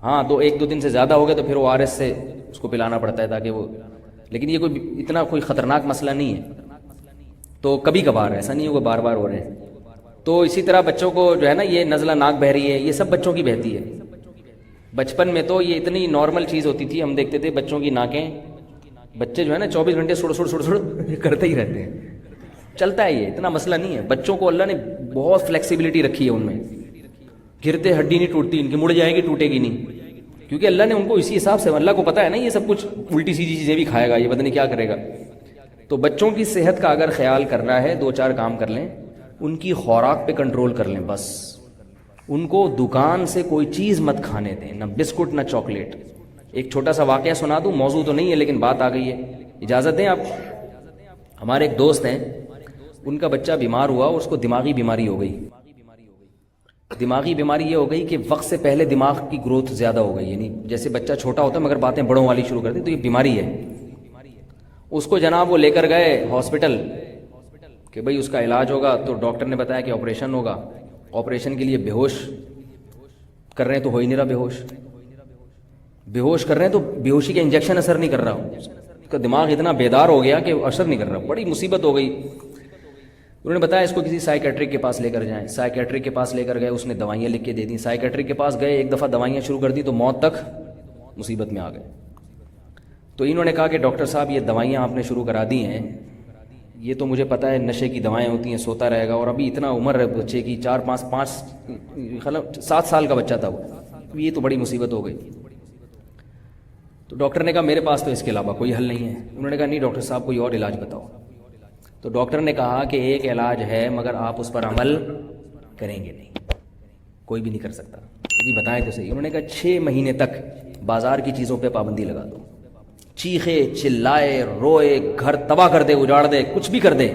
ہاں تو ایک دو دن سے زیادہ ہو گیا تو پھر او آر ایس سے اس کو پلانا پڑتا ہے تاکہ وہ، لیکن یہ کوئی اتنا کوئی خطرناک مسئلہ نہیں ہے، تو کبھی کبھار، ایسا نہیں ہوگا بار بار ہو رہے ہیں۔ تو اسی طرح بچوں کو جو ہے نا یہ نزلہ ناک بہ رہی ہے، یہ سب بچوں کی بہتی ہے۔ بچپن میں تو یہ اتنی نارمل چیز ہوتی تھی، ہم دیکھتے تھے بچوں کی ناکیں، بچے جو ہے نا 24 گھنٹے سڑ سڑ سڑ سڑ کرتے ہی رہتے ہیں، چلتا ہے، یہ اتنا مسئلہ نہیں ہے۔ بچوں کو اللہ نے بہت فلیکسیبلٹی رکھی ہے ان میں، گرتے ہڈی نہیں ٹوٹتی ان کی، مڑ جائے گی ٹوٹے گی نہیں، کیونکہ اللہ نے ان کو اسی حساب سے، اللہ کو پتہ ہے نا یہ سب کچھ الٹی سیدھی چیزیں بھی کھائے گا، یہ پتہ نہیں کیا کرے گا۔ تو بچوں کی صحت کا اگر خیال کرنا ہے، دو چار کام کر لیں، ان کی خوراک پہ کنٹرول کر لیں بس۔ ان کو دکان سے کوئی چیز مت کھانے دیں، نہ بسکٹ نہ چاکلیٹ۔ ایک چھوٹا سا واقعہ سنا دوں، موضوع تو نہیں ہے لیکن بات آ گئی ہے، اجازت دیں آپ؟ ہمارے ایک دوست ہیں، ان کا بچہ بیمار ہوا اور اس کو دماغی بیماری ہو گئی۔ دماغی بیماری یہ ہو گئی کہ وقت سے پہلے دماغ کی گروتھ زیادہ ہو گئی، یعنی جیسے بچہ چھوٹا ہوتا ہے مگر باتیں بڑوں والی شروع کر دی، تو یہ بیماری ہے۔ اس کو جناب وہ لے کر گئے ہاسپٹل کہ بھئی اس کا علاج ہوگا، تو ڈاکٹر نے بتایا کہ آپریشن ہوگا۔ آپریشن کے لیے بے ہوش کر رہے ہیں تو ہو ہی نہیں رہا بے ہوش کر رہے ہیں تو بے ہوشی کا انجیکشن اثر نہیں کر رہا، اس کا دماغ اتنا بیدار ہو گیا کہ اثر نہیں کر رہا، بڑی مصیبت ہو گئی۔ انہوں نے بتایا اس کو کسی سائیکیٹرک کے پاس لے کر جائیں، سائیکیٹرک کے پاس لے کر گئے، اس نے دوائیاں لکھ کے دے دیں، سائیکیٹرک کے پاس گئے، ایک دفعہ دوائیاں شروع کر دی تو موت تک مصیبت میں آ گئے۔ تو انہوں نے کہا کہ ڈاکٹر صاحب یہ دوائیاں آپ نے شروع کرا دی ہیں، یہ تو مجھے پتہ ہے نشے کی دوائیں ہوتی ہیں، سوتا رہے گا، اور ابھی اتنا عمر ہے بچے کی، 7 سال کا بچہ تھا وہ، یہ تو بڑی مصیبت ہو گئی۔ تو ڈاکٹر نے کہا میرے پاس تو اس کے علاوہ کوئی حل نہیں ہے۔ انہوں نے کہا نہیں ڈاکٹر صاحب کوئی اور علاج بتاؤ۔ تو ڈاکٹر نے کہا کہ ایک علاج ہے مگر آپ اس پر عمل کریں گے نہیں، کوئی بھی نہیں کر سکتا۔ جی بتائیں تو صحیح۔ انہوں نے کہا 6 مہینے تک بازار کی چیزوں پہ پابندی لگا دو، چیخے چلائے روئے، گھر تباہ کر دے، اجاڑ دے، کچھ بھی کر دے،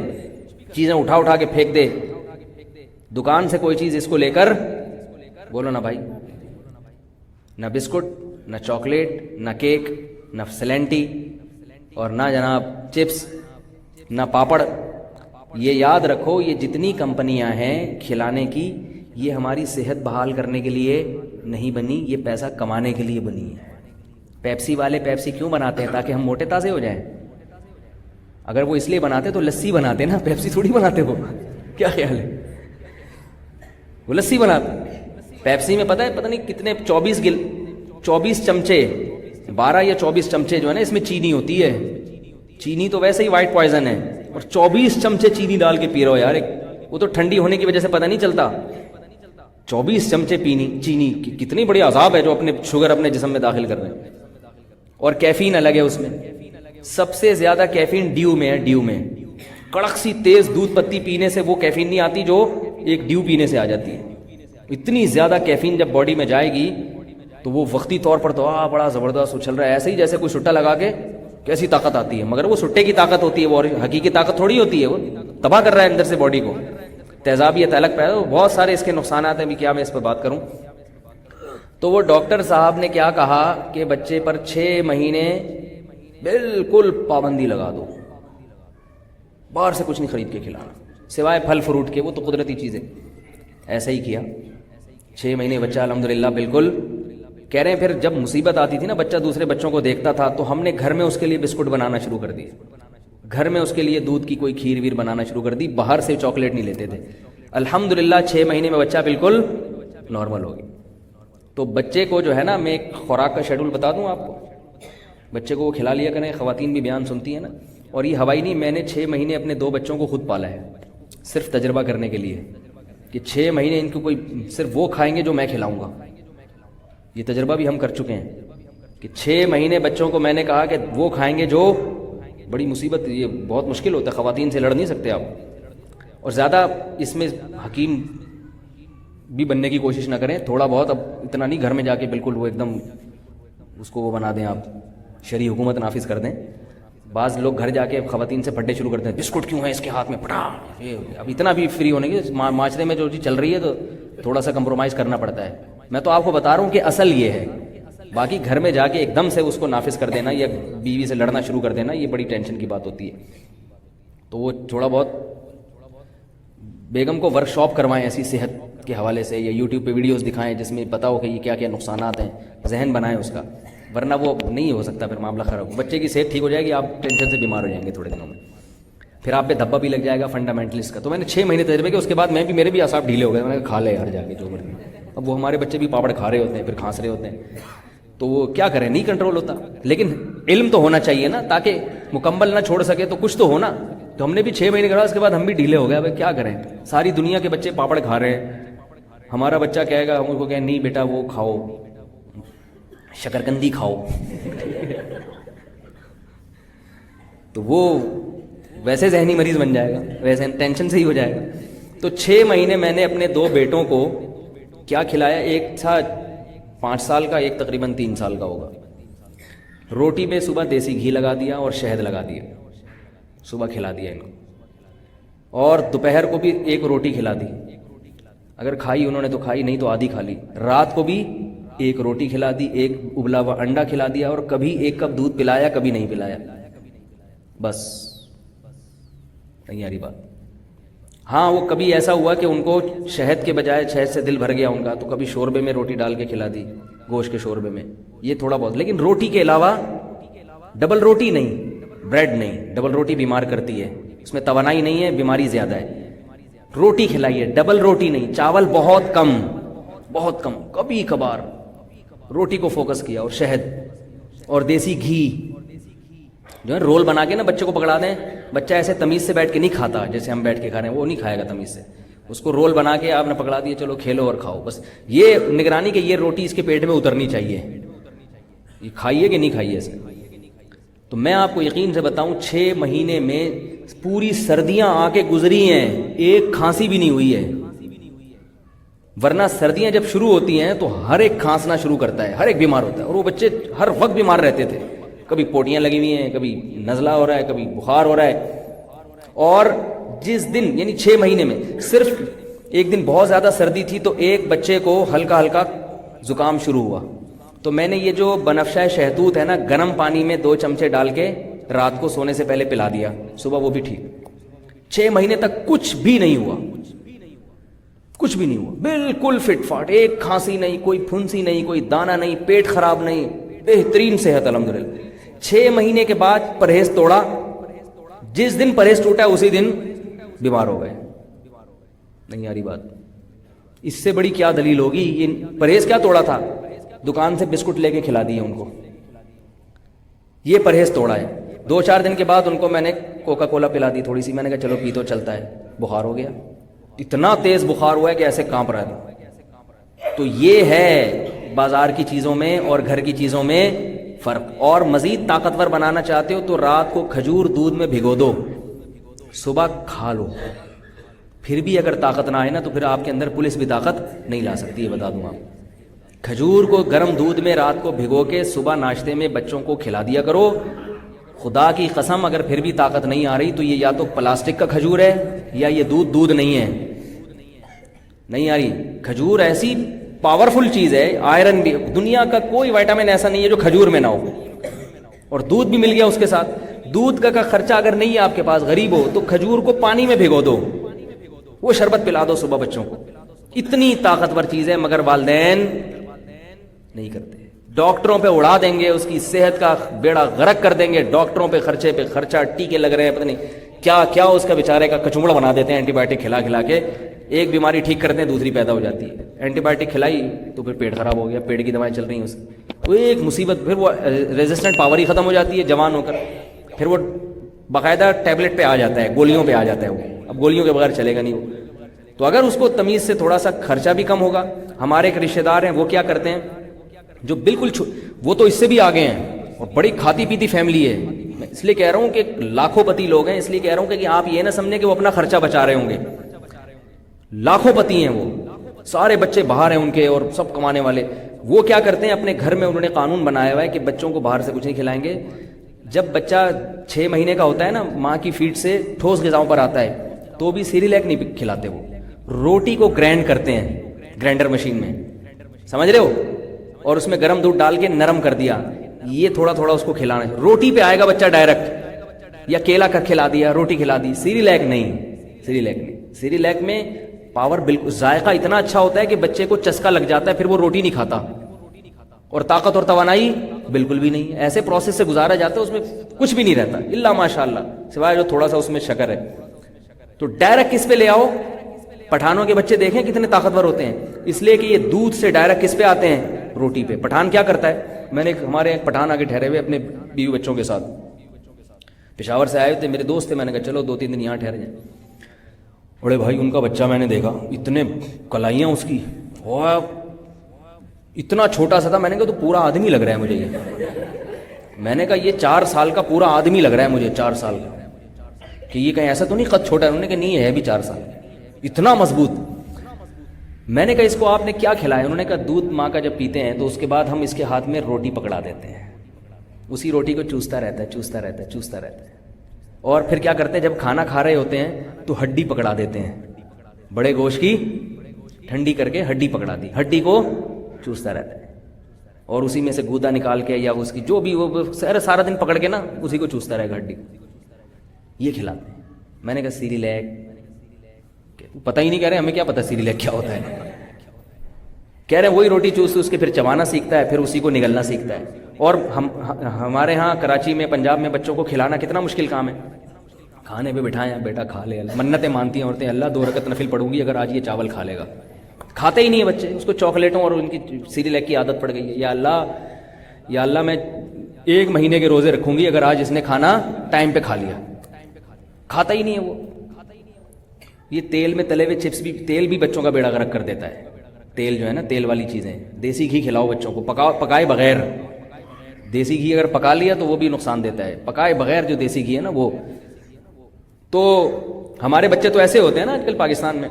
چیزیں اٹھا کے پھینک دے، دکان سے کوئی چیز اس کو لے کر، بولو نا بھائی، نہ بسکٹ نہ چاکلیٹ نہ کیک نہ سلینٹی اور نہ جناب چپس نہ پاپڑ۔ یہ یاد رکھو یہ جتنی کمپنیاں ہیں کھلانے کی، یہ ہماری صحت بحال کرنے کے لیے نہیں بنی، یہ پیسہ کمانے کے لیے بنی ہے۔ پیپسی والے پیپسی کیوں بناتے ہیں؟ تاکہ ہم موٹے تازے ہو جائیں۔ اگر وہ اس لیے بناتے تو لسی بناتے نا، پیپسی تھوڑی بناتے وہ، کیا خیال ہے؟ وہ لسی بناتے۔ پیپسی میں پتہ نہیں کتنے 24 چمچے، 12 یا 24 چمچے جو ہے نا اس میں چینی ہوتی ہے۔ چینی تو ویسے ہی وائٹ پوائزن ہے، اور 24 چمچے چینی ڈال کے پی رہا ہو یار، وہ تو ٹھنڈی ہونے کی وجہ سے پتہ نہیں چلتا۔ 24 چمچے چینی، کتنی بڑی عذاب ہے جو اپنے شوگر اپنے جسم میں داخل کر رہے ہیں۔ اور کیفین الگ ہے اس میں، سب سے زیادہ کیفین ڈیو میں ہے۔ ڈیو میں کڑک سی تیز دودھ پتی پینے سے وہ کیفین نہیں آتی جو ایک ڈیو پینے سے آ جاتی ہے۔ اتنی زیادہ کیفین جب باڈی میں جائے گی تو وہ وقتی طور پر تو بڑا زبردست اچھل رہا ہے، ایسے ہی جیسے کوئی سٹا لگا کے کیسی طاقت آتی ہے، مگر وہ سٹے کی طاقت ہوتی ہے، وہ حقیقی طاقت تھوڑی ہوتی ہے، وہ تباہ کر رہا ہے اندر سے باڈی کو، تیزابیت الگ پیدا، بہت سارے اس کے نقصانات ہیں، بھی کیا میں اس پہ بات کروں۔ تو وہ ڈاکٹر صاحب نے کیا کہا کہ بچے پر 6 مہینے بالکل پابندی لگا دو، باہر سے کچھ نہیں خرید کے کھلانا سوائے پھل فروٹ کے، وہ تو قدرتی چیزیں۔ ایسا ہی کیا، 6 مہینے بچہ الحمدللہ بالکل۔ کہہ رہے ہیں پھر جب مصیبت آتی تھی نا، بچہ دوسرے بچوں کو دیکھتا تھا تو ہم نے گھر میں اس کے لیے بسکٹ بنانا شروع کر دیے، گھر میں اس کے لیے دودھ کی کوئی کھیر ویر بنانا شروع کر دی، باہر سے چاکلیٹ نہیں لیتے تھے۔ الحمدللہ 6 مہینے میں بچہ بالکل نارمل ہو گیا۔ تو بچے کو جو ہے نا، میں ایک خوراک کا شیڈول بتا دوں آپ کو، بچے کو وہ کھلا لیا کریں، خواتین بھی بیان سنتی ہیں نا، اور یہ ہوائی نہیں، میں نے 6 مہینے اپنے 2 بچوں کو خود پالا ہے، صرف تجربہ کرنے کے لیے کہ 6 مہینے ان کو کوئی صرف وہ کھائیں گے جو میں کھلاؤں گا۔ یہ تجربہ بھی ہم کر چکے ہیں کہ 6 مہینے بچوں کو میں نے کہا کہ وہ کھائیں گے جو، بڑی مصیبت، یہ بہت مشکل ہوتا ہے، خواتین سے لڑ نہیں سکتے آپ، اور زیادہ اس میں حکیم بھی بننے کی کوشش نہ کریں، تھوڑا بہت، اب اتنا نہیں گھر میں جا کے بالکل وہ ایک دم اس کو وہ بنا دیں، آپ شرعی حکومت نافذ کر دیں۔ بعض لوگ گھر جا کے خواتین سے پھڈے شروع کرتے ہیں، بسکٹ کیوں ہے اس کے ہاتھ میں، پٹا، اب اتنا بھی فری ہونے کی معاشرے میں جو چیز چل رہی ہے تو تھوڑا سا کمپرومائز کرنا پڑتا ہے۔ میں تو آپ کو بتا رہا ہوں کہ اصل یہ ہے، باقی گھر میں جا کے ایک دم سے اس کو نافذ کر دینا یا بیوی سے لڑنا شروع کر دینا، یہ بڑی ٹینشن کی بات ہوتی ہے۔ تو وہ تھوڑا بہت بیگم کو ورک شاپ کروائیں ایسی صحت کے حوالے سے یا یوٹیوب پہ ویڈیوز دکھائیں جس میں پتہ ہو کہ یہ کیا کیا نقصانات ہیں، ذہن بنائیں اس کا، ورنہ وہ نہیں ہو سکتا، پھر معاملہ خراب. بچے کی صحت ٹھیک ہو جائے گی، آپ ٹینشن سے بیمار ہو جائیں گے تھوڑے دنوں میں، پھر آپ پہ دھبا بھی لگ جائے گا فنڈامنٹلسٹ کا. تو میں نے 6 مہینے تجربے کیا، اس کے بعد میرے بھی اعصاب ڈھیلے ہو گئے. میں نے کہا کھا لے یار جا کے جو مرضی. اب وہ ہمارے بچے بھی پاپڑ کھا رہے ہوتے ہیں، پھر کھانس رہے ہوتے ہیں، تو وہ کیا کریں، نہیں کنٹرول ہوتا. لیکن علم تو ہونا چاہیے نا، تاکہ مکمل نہ چھوڑ سکے تو کچھ تو ہونا. تو ہم نے بھی 6 مہینے کرا، اس کے بعد ہم بھی ڈھیلے ہو گئے. اب کیا کریں، ساری دنیا کے بچے پاپڑ کھا رہے ہیں، ہمارا بچہ کہے گا، ہم ان کو کہیں نہیں بیٹا وہ کھاؤ، شکرکندی کھاؤ. تو وہ ویسے ذہنی مریض بن جائے گا، ویسے ٹینشن سے ہی ہو جائے گا. تو 6 مہینے میں نے اپنے 2 بیٹوں کو کیا کھلایا، ایک تھا 5 سال کا، ایک تقریباً 3 سال کا ہوگا. روٹی پہ صبح دیسی گھی لگا دیا اور شہد لگا دیا، صبح کھلا دیا ان کو. اور دوپہر کو بھی ایک روٹی کھلا دی، اگر کھائی انہوں نے تو کھائی، نہیں تو آدھی کھا لی. رات کو بھی ایک روٹی کھلا دی، ایک ابلا ہوا انڈا کھلا دیا، اور کبھی 1 کپ دودھ پلایا، کبھی نہیں پلایا. بس نہیں آ رہی بات. ہاں وہ کبھی ایسا ہوا کہ ان کو شہد کے بجائے، شہد سے دل بھر گیا ان کا، تو کبھی شوربے میں روٹی ڈال کے کھلا دی، گوشت کے شوربے میں، یہ تھوڑا بہت. لیکن روٹی کے علاوہ ڈبل روٹی نہیں، بریڈ نہیں، ڈبل روٹی بیمار کرتی ہے، اس میں توانائی نہیں ہے، بیماری زیادہ ہے. روٹی کھلائیے، ڈبل روٹی نہیں، چاول بہت کم، بہت کم، کبھی کبھار روٹی کو فوکس کیا، اور شہد اور دیسی گھی. جو ہے رول بنا کے نا بچے کو پکڑا دیں، بچہ ایسے تمیز سے بیٹھ کے نہیں کھاتا جیسے ہم بیٹھ کے کھا رہے ہیں، وہ نہیں کھائے گا تمیز سے. اس کو رول بنا کے آپ نے پکڑا دیے، چلو کھیلو اور کھاؤ. بس یہ نگرانی کہ یہ روٹی اس کے پیٹ میں اترنی چاہیے، یہ کھائیے کہ نہیں کھائیے اسے. تو میں آپ کو یقین سے بتاؤں، 6 مہینے میں پوری سردیاں آ کے گزری ہیں، ایک کھانسی بھی نہیں ہوئی ہے. ورنہ سردیاں جب شروع ہوتی ہیں تو ہر ایک کھانسنا شروع کرتا ہے، ہر ایک بیمار ہوتا ہے. اور وہ بچے ہر وقت بیمار رہتے تھے، کبھی پوٹیاں لگی ہوئی ہیں، کبھی نزلہ ہو رہا ہے، کبھی بخار ہو رہا ہے. اور جس دن یعنی 6 مہینے میں صرف ایک دن بہت زیادہ سردی تھی تو ایک بچے کو ہلکا ہلکا زکام شروع ہوا. تو میں نے یہ جو بنفشہ شہتوت ہے نا، گرم پانی میں 2 چمچے ڈال کے رات کو سونے سے پہلے پلا دیا، صبح وہ بھی ٹھیک. 6 مہینے تک کچھ بھی نہیں ہوا، کچھ بھی نہیں ہوا، بالکل فٹ فاٹ، ایک کھانسی نہیں، کوئی پھنسی نہیں، کوئی دانہ نہیں، پیٹ خراب نہیں، بہترین صحت الحمدللہ. 6 مہینے کے بعد پرہیز توڑا، جس دن پرہیز ٹوٹا اسی دن بیمار ہو گئے. نہیں آ رہی بات. اس سے بڑی کیا دلیل ہوگی. یہ پرہیز کیا توڑا تھا، دکان سے بسکٹ لے کے کھلا دیے ان کو، یہ پرہیز توڑا ہے. 2-4 دن کے بعد ان کو میں نے کوکا کولا پلا دی تھوڑی سی، میں نے کہا چلو پی تو چلتا ہے. بخار ہو گیا، اتنا تیز بخار ہوا ہے کہ ایسے کانپ رہا تھا. تو یہ ہے بازار کی چیزوں میں اور گھر کی چیزوں میں فرق. اور مزید طاقتور بنانا چاہتے ہو تو رات کو کھجور دودھ میں بھگو دو، صبح کھا لو. پھر بھی اگر طاقت نہ آئے نا تو پھر آپ کے اندر پولیس بھی طاقت نہیں لا سکتی ہے، بتا دوں آپ. کھجور کو گرم دودھ میں رات کو بھگو کے صبح ناشتے میں بچوں کو کھلا دیا کرو. خدا کی قسم اگر پھر بھی طاقت نہیں آ رہی تو یہ یا تو پلاسٹک کا کھجور ہے یا یہ دودھ نہیں ہے. نہیں آ رہی. کھجور ایسی پاورفل چیز ہے، آئرن بھی، دنیا کا کوئی وائٹامن ایسا نہیں ہے جو کھجور میں نہ ہو. اور دودھ بھی مل گیا اس کے ساتھ. دودھ کا خرچہ اگر نہیں ہے آپ کے پاس، غریب ہو، تو کھجور کو پانی میں بھگو دو، وہ شربت پلا دو صبح بچوں کو. اتنی طاقتور چیز ہے، مگر والدین نہیں کرتے. ڈاکٹروں پہ اڑا دیں گے، اس کی صحت کا بیڑا غرق کر دیں گے. ڈاکٹروں پہ خرچے پہ خرچہ، ٹیکے لگ رہے ہیں، پتہ نہیں کیا کیا، اس کا بیچارے کا کچومڑا بنا دیتے ہیں اینٹی بایوٹک کھلا کھلا کے. ایک بیماری ٹھیک کرتے ہیں دوسری پیدا ہو جاتی ہے. اینٹی بایوٹک کھلائی تو پھر پیٹ خراب ہو گیا، پیٹ کی دوائیں چل رہی ہیں اس کی، وہ ایک مصیبت. پھر وہ ریزسٹنٹ پاور ہی ختم ہو جاتی ہے جوان ہو کر، پھر وہ باقاعدہ ٹیبلٹ پہ آ جاتا ہے، گولیوں پہ آ جاتا ہے. وہ اب گولیوں کے بغیر چلے گا نہیں وہ. تو اگر اس کو تمیز سے تھوڑا سا خرچہ بھی کم ہوگا. ہمارے ایک رشتے دار ہیں، وہ کیا کرتے ہیں، جو بالکل وہ تو اس سے بھی آگے ہیں اور بڑی کھاتی پیتی فیملی ہے. میں اس لیے کہہ رہا ہوں کہ لاکھوں پتی لوگ ہیں، اس لیے کہہ رہا ہوں کہ آپ یہ نہ سمجھیں کہ وہ اپنا خرچہ بچا رہے ہوں گے. لاکھوں پتی ہیں، وہ سارے بچے باہر ہیں ان کے اور سب کمانے والے. وہ کیا کرتے ہیں، اپنے گھر میں انہوں نے قانون بنایا ہوا ہے کہ بچوں کو باہر سے کچھ نہیں کھلائیں گے. جب بچہ 6 مہینے کا ہوتا ہے نا، ماں کی فیڈ سے ٹھوس غذاؤں پر آتا ہے تو بھی سیریلیک نہیں کھلاتے. وہ روٹی کو گرائنڈ کرتے ہیں گرائنڈر مشین میں، سمجھ رہے ہو، اور اس میں گرم دودھ ڈال کے نرم کر دیا. یہ تھوڑا تھوڑا اس کو کھلانا ہے. روٹی پہ آئے گا بچہ ڈائریکٹ، یا کیلا کا کھلا دیا، روٹی کھلا دی. سیریلیک نہیں، سیریلیک نہیں. سیریلیک میں پاور بالکل، ذائقہ اتنا اچھا ہوتا ہے کہ بچے کو چسکا لگ جاتا ہے، پھر وہ روٹی نہیں کھاتا، اور طاقت اور توانائی بالکل بھی نہیں. ایسے پروسیس سے گزارا جاتا ہے، اس میں کچھ بھی نہیں رہتا الا ماشاء اللہ، سوائے جو تھوڑا سا اس میں شکر ہے. تو ڈائریکٹ کس پہ لے آؤ؟ پٹھانوں کے بچے دیکھیں کتنے طاقتور ہوتے ہیں، اس لیے کہ یہ دودھ سے ڈائریکٹ کس پہ آتے ہیں؟ روٹی پہ. پٹھان کیا کرتا ہے؟ میں نے ہمارے ایک پٹھان آگے ٹھہرے ہوئے اپنے بیوی بچوں کے ساتھ، پشاور سے آئے تھے، میرے دوست تھے، میں نے کہا چلو 2-3 دن یہاں ٹھہر جائیں. بڑے بھائی ان کا بچہ میں نے دیکھا، اتنے کلائیاں اس کی، اور اتنا چھوٹا سا تھا. میں نے کہا تو پورا آدمی لگ رہا ہے مجھے یہ. میں نے کہا یہ 4 سال کا پورا آدمی لگ رہا ہے مجھے، 4 سال کا، کہ یہ کہیں ایسا تو نہیں قد چھوٹا ہے. انہوں نے کہا نہیں ہے بھی 4 سال، اتنا مضبوط. میں نے کہا اس کو آپ نے کیا کھلایا؟ انہوں نے کہا دودھ ماں کا جب پیتے ہیں تو اس کے بعد ہم اس کے ہاتھ میں روٹی پکڑا دیتے ہیں، اسی روٹی کو چوستا رہتا ہے، چوستا رہتا ہے، چوستا رہتا ہے. اور پھر کیا کرتے ہیں؟ جب کھانا کھا رہے ہوتے ہیں تو ہڈی پکڑا دیتے ہیں، بڑے گوشت کی ٹھنڈی کر کے ہڈی پکڑا دی، ہڈی کو چوستا رہتا ہے، اور اسی میں سے گودا نکال کے یا اس کی جو بھی وہ سارا دن پکڑ کے نا اسی کو چوستا رہے گا ہڈی. یہ کھلاتے ہیں. میں نے کہا سیریلیک، پتہ ہی نہیں، کہہ رہے ہمیں کیا پتہ سیریلیک کیا ہوتا ہے. کہہ رہے ہیں وہی روٹی چوس اس کے پھر چبانا سیکھتا ہے، پھر اسی کو نگلنا سیکھتا ہے. اور ہمارے ہاں کراچی میں، پنجاب میں بچوں کو کھلانا کتنا مشکل کام ہے. کھانے پہ بٹھائیں بیٹا کھا لے، منتیں مانتی ہیں عورتیں، اللہ 2 رکعت نفل پڑھوں گی اگر آج یہ چاول کھا لے گا. کھاتے ہی نہیں ہے بچے، اس کو چاکلیٹوں اور ان کی سیریلیک کی عادت پڑ گئی ہے. یا اللہ میں 1 مہینے کے روزے رکھوں گی اگر آج اس نے کھانا ٹائم پہ کھا لیا. کھاتا ہی نہیں ہے وہ. یہ تیل میں تلے ہوئے چپس بھی، تیل بھی بچوں کا بیڑا غرق کر دیتا ہے. تیل جو ہے نا، تیل والی چیزیں، دیسی گھی کھلاؤ بچوں کو، پکائے بغیر. دیسی گھی اگر پکا لیا تو وہ بھی نقصان دیتا ہے، پکائے بغیر جو دیسی گھی ہے نا وہ. تو ہمارے بچے تو ایسے ہوتے ہیں نا آج کل پاکستان میں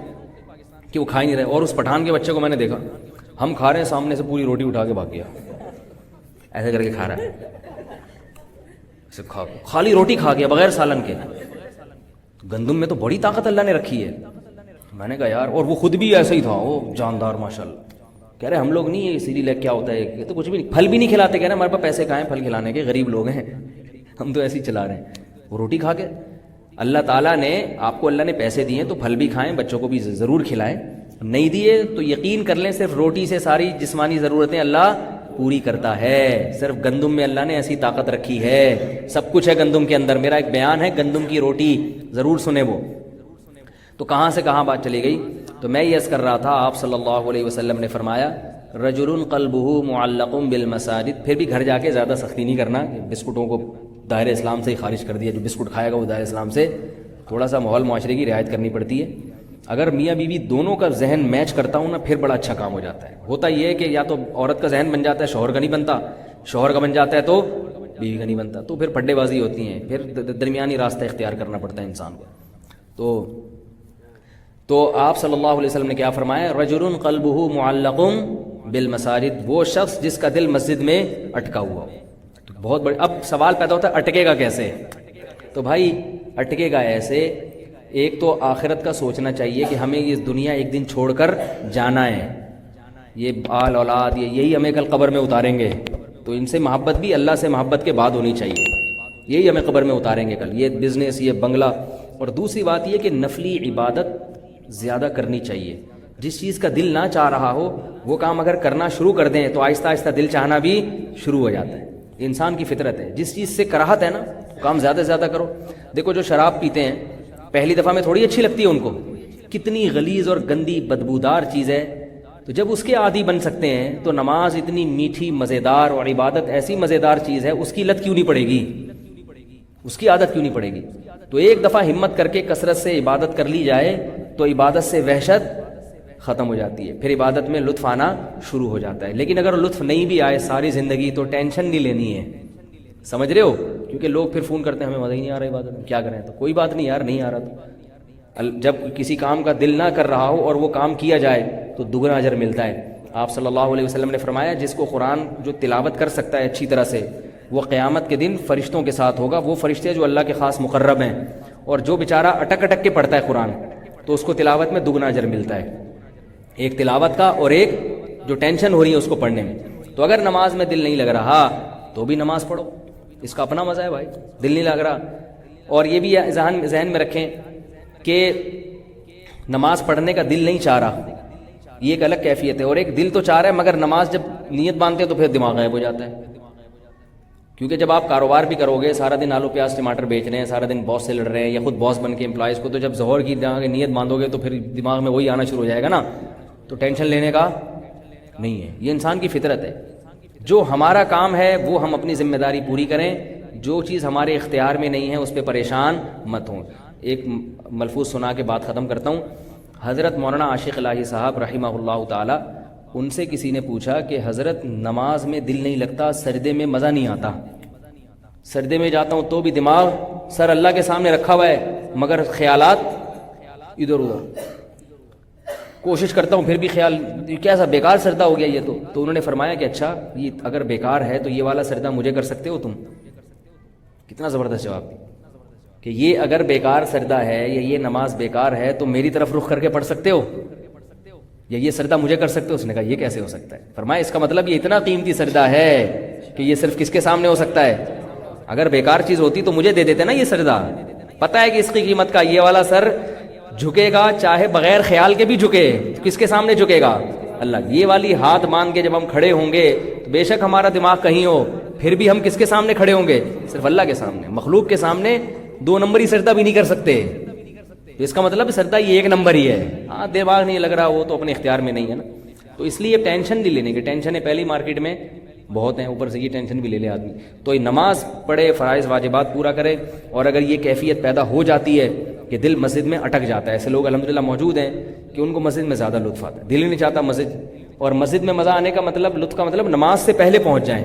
کہ وہ کھا ہی نہیں رہے. اور اس پٹھان کے بچے کو میں نے دیکھا، ہم کھا رہے ہیں، سامنے سے پوری روٹی اٹھا کے بھاگ گیا، ایسے کر کے کھا رہا ہے، خالی روٹی کھا گیا بغیر سالن کے. گندم میں تو بڑی طاقت اللہ نے رکھی ہے. میں نے کہا یار، اور وہ خود بھی ایسا ہی تھا، وہ جاندار ماشاءاللہ. کہہ رہے ہم لوگ نہیں، یہ سیریلیک کیا ہوتا ہے، یہ تو کچھ بھی نہیں، پھل بھی نہیں کھلاتے. کہہ رہے ہمارے پاس پیسے کہاں ہیں پھل کھلانے کے، غریب لوگ ہیں، ہم تو ایسے ہی چلا رہے ہیں. وہ روٹی کھا کے، اللہ تعالیٰ نے آپ کو، اللہ نے پیسے دیے تو پھل بھی کھائیں، بچوں کو بھی ضرور کھلائیں. نہیں دیے تو یقین کر لیں صرف روٹی سے ساری جسمانی ضرورتیں اللہ پوری کرتا ہے. صرف گندم میں اللہ نے ایسی طاقت رکھی ہے، سب کچھ ہے گندم کے اندر. میرا ایک بیان ہے گندم کی روٹی، ضرور سنیں وہ. تو کہاں سے کہاں بات چلی گئی؟ تو میں یہ عرض کر رہا تھا، آپ صلی اللہ علیہ وسلم نے فرمایا رجل قلبہ معلق بالمساجد. پھر بھی گھر جا کے زیادہ سختی نہیں کرنا، بسکٹوں کو دائرہ اسلام سے ہی خارج کر دیا. جو بسکٹ کھائے گا وہ دائرہ اسلام سے، تھوڑا سا ماحول معاشرے کی رعایت کرنی پڑتی ہے. اگر میاں بیوی دونوں کا ذہن میچ کرتا ہوں نا، پھر بڑا اچھا کام ہو جاتا ہے. ہوتا یہ ہے کہ یا تو عورت کا ذہن بن جاتا ہے، شوہر کا نہیں بنتا، شوہر کا بن جاتا ہے تو بیوی کا نہیں بنتا، تو پھر پھڈے بازی ہوتی ہیں، پھر درمیانی راستہ اختیار کرنا پڑتا ہے انسان کو. تو آپ صلی اللہ علیہ وسلم نے کیا فرمایا؟ رجل قلبہ معلق بالمساجد، وہ شخص جس کا دل مسجد میں اٹکا ہوا ہو. تو بہت بڑے، اب سوال پیدا ہوتا ہے اٹکے گا کیسے؟ تو بھائی اٹکے گا ایسے، ایک تو آخرت کا سوچنا چاہیے کہ ہمیں یہ دنیا ایک دن چھوڑ کر جانا ہے. یہ آل اولاد یہی ہمیں کل قبر میں اتاریں گے، تو ان سے محبت بھی اللہ سے محبت کے بعد ہونی چاہیے. یہی ہمیں قبر میں اتاریں گے کل، یہ بزنس، یہ بنگلہ. اور دوسری بات یہ کہ نفلی عبادت زیادہ کرنی چاہیے. جس چیز کا دل نہ چاہ رہا ہو وہ کام اگر کرنا شروع کر دیں تو آہستہ آہستہ دل چاہنا بھی شروع ہو جاتا ہے. انسان کی فطرت ہے، جس چیز سے کراہت ہے نا کام زیادہ سے زیادہ کرو. دیکھو جو شراب پیتے ہیں، پہلی دفعہ میں تھوڑی اچھی لگتی ہے ان کو، کتنی غلیظ اور گندی بدبودار چیز ہے. تو جب اس کے عادی بن سکتے ہیں تو نماز اتنی میٹھی مزیدار اور عبادت ایسی مزیدار چیز ہے، اس کی لت کیوں نہیں پڑے گی، اس کی عادت کیوں نہیں پڑے گی. تو ایک دفعہ ہمت کر کے کثرت سے عبادت کر لی جائے تو عبادت سے وحشت ختم ہو جاتی ہے، پھر عبادت میں لطف آنا شروع ہو جاتا ہے. لیکن اگر لطف نہیں بھی آئے ساری زندگی تو ٹینشن نہیں لینی ہے. سمجھ رہے ہو؟ کیونکہ لوگ پھر فون کرتے ہیں ہمیں مزہ ہی نہیں آ رہا عبادت میں، کیا کریں؟ تو کوئی بات نہیں یار، نہیں آ رہا تو جب کسی کام کا دل نہ کر رہا ہو اور وہ کام کیا جائے تو دگنا اجر ملتا ہے. آپ صلی اللہ علیہ وسلم نے فرمایا جس کو قرآن جو تلاوت کر سکتا ہے اچھی طرح سے، وہ قیامت کے دن فرشتوں کے ساتھ ہوگا. وہ فرشتے جو اللہ کے خاص مقرب ہیں. اور جو بیچارہ اٹک اٹک کے پڑھتا ہے قرآن تو اس کو تلاوت میں دگنا اجر ملتا ہے، ایک تلاوت کا اور ایک جو ٹینشن ہو رہی ہے اس کو پڑھنے میں. تو اگر نماز میں دل نہیں لگ رہا تو بھی نماز پڑھو، اس کا اپنا مزہ ہے بھائی. دل نہیں لگ رہا، اور یہ بھی ذہن میں رکھیں کہ نماز پڑھنے کا دل نہیں چاہ رہا، یہ ایک الگ کیفیت ہے. اور ایک دل تو چاہ رہا ہے مگر نماز جب نیت باندھتے ہیں تو پھر دماغ غائب ہو جاتا ہے. کیونکہ جب آپ کاروبار بھی کرو گے، سارا دن آلو پیاز ٹماٹر بیچ رہے ہیں، سارا دن باس سے لڑ رہے ہیں یا خود باس بن کے امپلائز کو، تو جب ظہر کی نیت باندھو گے تو پھر دماغ میں وہی آنا شروع ہو جائے گا نا. تو ٹینشن لینے کا نہیں ہے، یہ انسان کی فطرت ہے. جو ہمارا کام ہے وہ ہم اپنی ذمہ داری پوری کریں، جو چیز ہمارے اختیار میں نہیں ہے اس پہ پریشان مت ہوں. ایک ملفوظ سنا کے بات ختم کرتا ہوں. حضرت مولانا عاشق الہی صاحب رحمہ اللہ تعالی، ان سے کسی نے پوچھا کہ حضرت نماز میں دل نہیں لگتا، سجدے میں مزہ نہیں آتا، سجدے میں جاتا ہوں تو بھی دماغ سر اللہ کے سامنے رکھا ہوا ہے مگر خیالات ادھر ادھر، کوشش کرتا ہوں پھر بھی خیال، کیسا بیکار سجدہ ہو گیا یہ تو انہوں نے فرمایا کہ اچھا یہ اگر بیکار ہے تو یہ والا سجدہ مجھے کر سکتے ہو تم. کتنا زبردست جواب دی کہ یہ اگر بیکار سجدہ ہے یا یہ نماز بیکار ہے تو میری طرف رخ کر کے پڑھ سکتے ہو یا یہ سجدہ مجھے کر سکتے ہو. اس نے کہا یہ کیسے ہو سکتا ہے؟ فرمایا اس کا مطلب یہ اتنا قیمتی سجدہ ہے کہ یہ صرف کس کے سامنے ہو سکتا ہے؟ اگر بیکار چیز ہوتی تو مجھے دے دیتے نا یہ سجدہ. پتہ ہے کہ اس کی قیمت کا یہ والا سر جھکے گا چاہے بغیر خیال کے بھی جھکے، کس کے سامنے جھکے گا؟ اللہ. یہ والی ہاتھ مان کے جب ہم کھڑے ہوں گے تو بے شک ہمارا دماغ کہیں ہو، پھر بھی ہم کس کے سامنے کھڑے ہوں گے؟ صرف اللہ کے سامنے. مخلوق کے سامنے 2 نمبری سجدہ بھی نہیں کر سکتے. تو اس کا مطلب سجدہ یہ 1 نمبر ہی ہے. ہاں دماغ نہیں لگ رہا وہ تو اپنے اختیار میں نہیں ہے نا. تو اس لیے ٹینشن نہیں لینے کی، ٹینشنیں پہلی مارکیٹ میں بہت ہیں، اوپر سے یہ ٹینشن بھی لے لے آدمی. تو یہ نماز پڑھے، فرائض واجبات پورا کرے. اور اگر یہ کیفیت پیدا ہو جاتی ہے کہ دل مسجد میں اٹک جاتا ہے، ایسے لوگ الحمدللہ موجود ہیں کہ ان کو مسجد میں زیادہ لطف آتا ہے، دل ہی نہیں چاہتا مسجد. اور مسجد میں مزہ آنے کا مطلب، لطف کا مطلب نماز سے پہلے پہنچ جائیں.